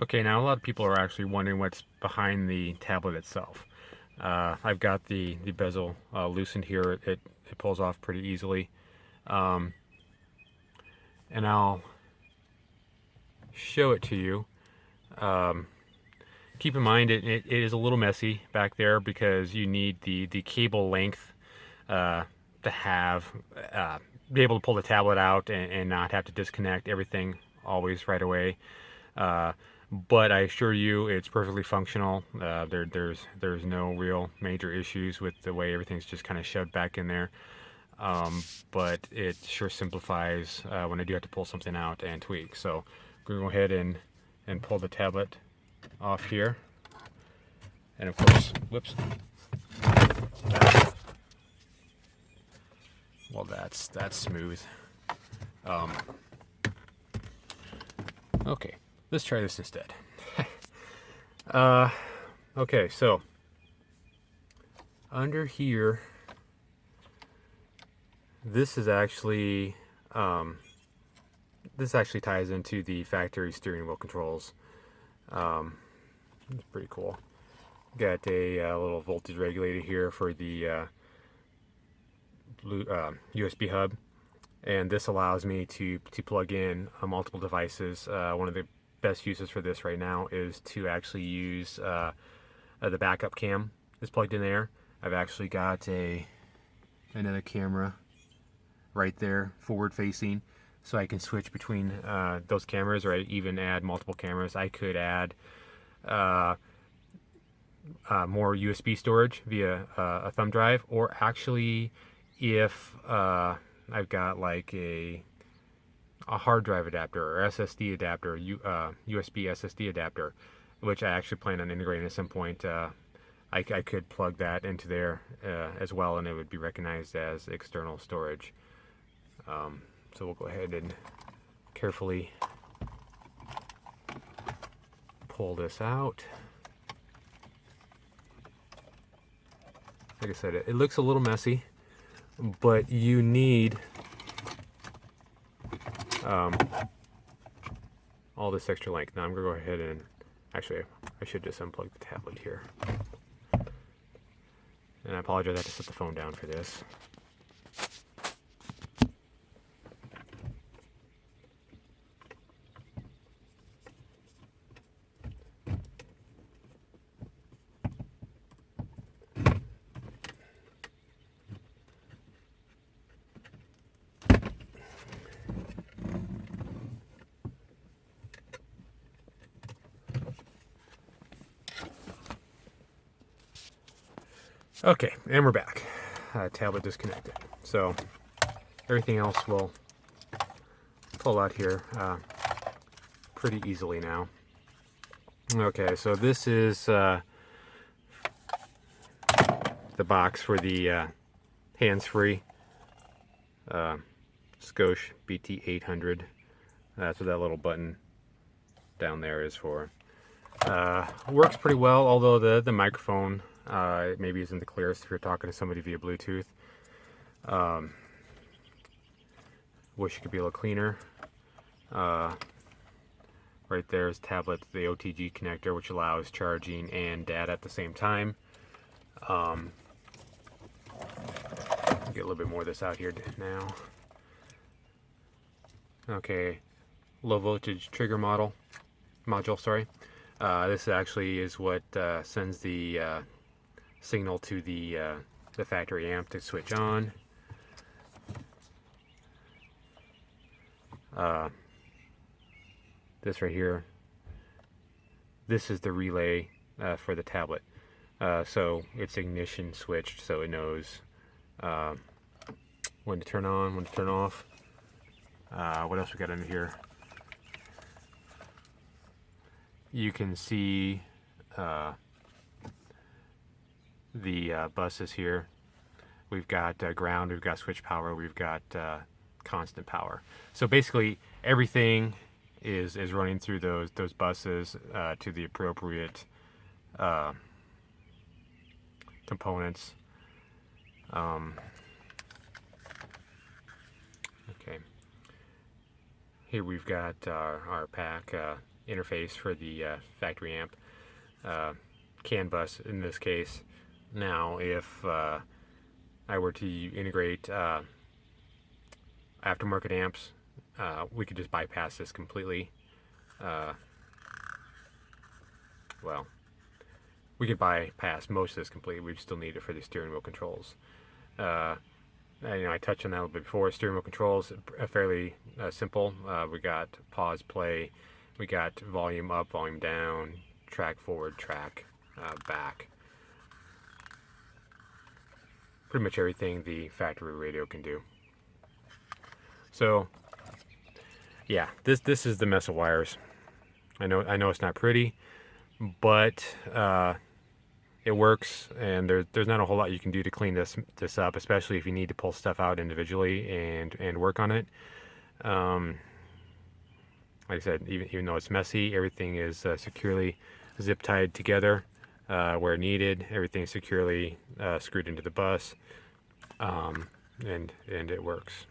Okay, now a lot of people are actually wondering what's behind the tablet itself. I've got the bezel loosened here. It pulls off pretty easily. Um, and I'll show it to you. Um, Keep in mind it is a little messy back there because you need the cable length uh, to have be able to pull the tablet out and not have to disconnect everything always right away. Uh, but I assure you, it's perfectly functional. There's no real major issues with the way everything's just kind of shoved back in there. But it sure simplifies when I do have to pull something out and tweak. So I'm going to go ahead and pull the tablet off here. And of course, whoops. Well, that's smooth. Um, okay, let's try this instead. uh, okay, so under here, this is actually this actually ties into the factory steering wheel controls. It's pretty cool. Got a little voltage regulator here for the USB hub, and this allows me to plug in multiple devices. One of the best uses for this right now is to actually use the backup cam is plugged in there. I've actually got another camera right there forward facing, so I can switch between those cameras, or I even add multiple cameras. I could add more USB storage via a thumb drive, or actually if I've got like a hard drive adapter or SSD adapter, USB SSD adapter, which I actually plan on integrating at some point. I could plug that into there as well, and it would be recognized as external storage. So we'll go ahead and carefully pull this out. Like I said, it looks a little messy, but you need all this extra length. Now I'm going to go ahead and, actually, I should just unplug the tablet here. And I apologize, I have to set the phone down for this. Okay, and we're back. Tablet disconnected. So everything else will pull out here pretty easily now. Okay, so this is the box for the hands-free Scosh BT800. That's what that little button down there is for. Works pretty well, although the microphone maybe isn't the clearest if you're talking to somebody via Bluetooth. Wish it could be a little cleaner. Right there is tablet, the OTG connector, which allows charging and data at the same time. Get a little bit more of this out here now. Okay, low voltage trigger module. Sorry. This actually is what sends the signal to the factory amp to switch on. This right here, this is the relay for the tablet. So it's ignition switched, so it knows when to turn on, when to turn off. What else we got under here? You can see the buses here. We've got ground, we've got switch power, we've got constant power. So basically everything is running through those buses to the appropriate components. Okay. Here we've got our pack. interface for the factory amp, CAN bus in this case. Now, if I were to integrate aftermarket amps, we could just bypass this completely. Well, we could bypass most of this completely. We still need it for the steering wheel controls. I touched on that a little bit before. Steering wheel controls are fairly simple. We got pause, play. We got volume up, volume down, track forward, track back. Pretty much everything the factory radio can do. So, yeah, this is the mess of wires. I know it's not pretty, but it works, and there's not a whole lot you can do to clean this up, especially if you need to pull stuff out individually and work on it. Like I said, even though it's messy, everything is securely zip tied together where needed. Everything's securely screwed into the bus, and it works.